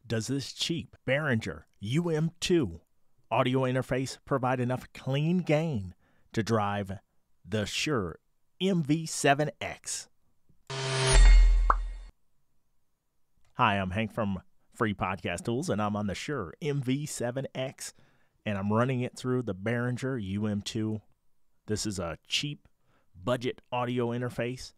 Does this cheap Behringer UM2 audio interface provide enough clean gain to drive the Shure MV7X? Hi, I'm Hank from Free Podcast Tools, and I'm on the Shure MV7X, and I'm running it through the Behringer UM2. This is a cheap budget audio interface.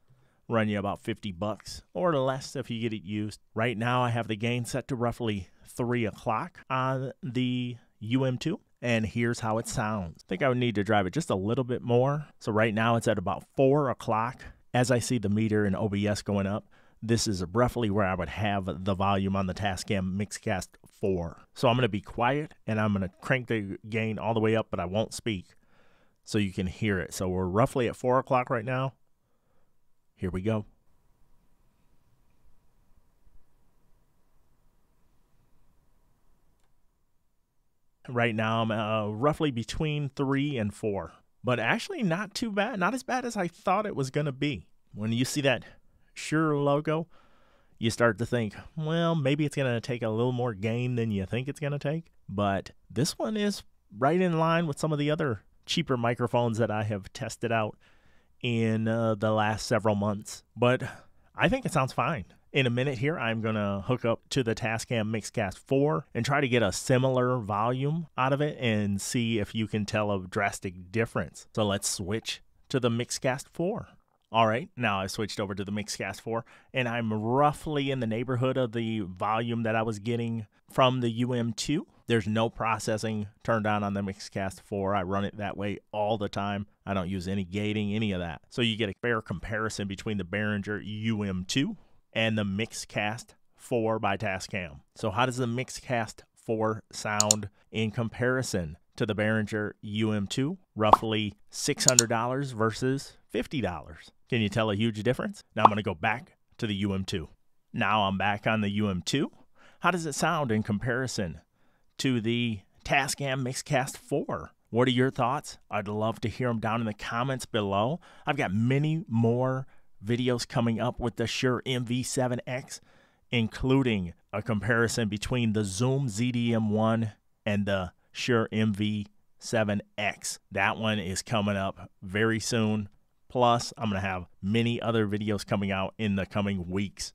Run you about $50 or less if you get it used. Right now I have the gain set to roughly 3 o'clock on the UM2, and here's how it sounds. I think I would need to drive it just a little bit more. So right now it's at about 4 o'clock. As I see the meter and OBS going up, this is roughly where I would have the volume on the Tascam Mixcast 4. So I'm going to be quiet and I'm going to crank the gain all the way up, but I won't speak so you can hear it. So we're roughly at 4 o'clock right now. Here we go. Right now I'm roughly between 3 and 4, but actually not too bad. Not as bad as I thought it was going to be. When you see that Shure logo, you start to think, well, maybe it's going to take a little more gain than you think it's going to take. But this one is right in line with some of the other cheaper microphones that I have tested out in the last several months, but I think it sounds fine. In a minute here, I'm going to hook up to the Tascam Mixcast 4 and try to get a similar volume out of it and see if you can tell a drastic difference. So let's switch to the Mixcast 4. All right, now I've switched over to the Mixcast 4, and I'm roughly in the neighborhood of the volume that I was getting from the UM2. There's no processing turned on the Mixcast 4. I run it that way all the time. I don't use any gating, any of that. So you get a fair comparison between the Behringer UM2 and the Mixcast 4 by Tascam. So how does the Mixcast 4 sound in comparison to the Behringer UM2? Roughly $600 versus $50. Can you tell a huge difference? Now I'm going to go back to the UM2. Now I'm back on the UM2. How does it sound in comparison to the Tascam Mixcast 4? What are your thoughts? I'd love to hear them down in the comments below. I've got many more videos coming up with the Shure MV7X, including a comparison between the Zoom ZDM1 and the Shure MV7X. That one is coming up very soon. Plus, I'm going to have many other videos coming out in the coming weeks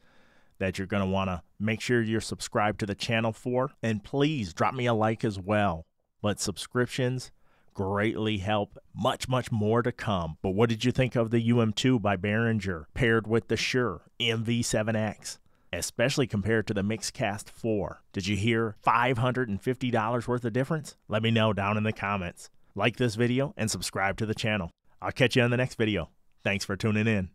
that you're going to want to make sure you're subscribed to the channel for. And please drop me a like as well. But subscriptions greatly help. Much, much more to come. But what did you think of the UM2 by Behringer paired with the Shure MV7X? Especially compared to the Mixcast 4. Did you hear $550 worth of difference? Let me know down in the comments. Like this video and subscribe to the channel. I'll catch you on the next video. Thanks for tuning in.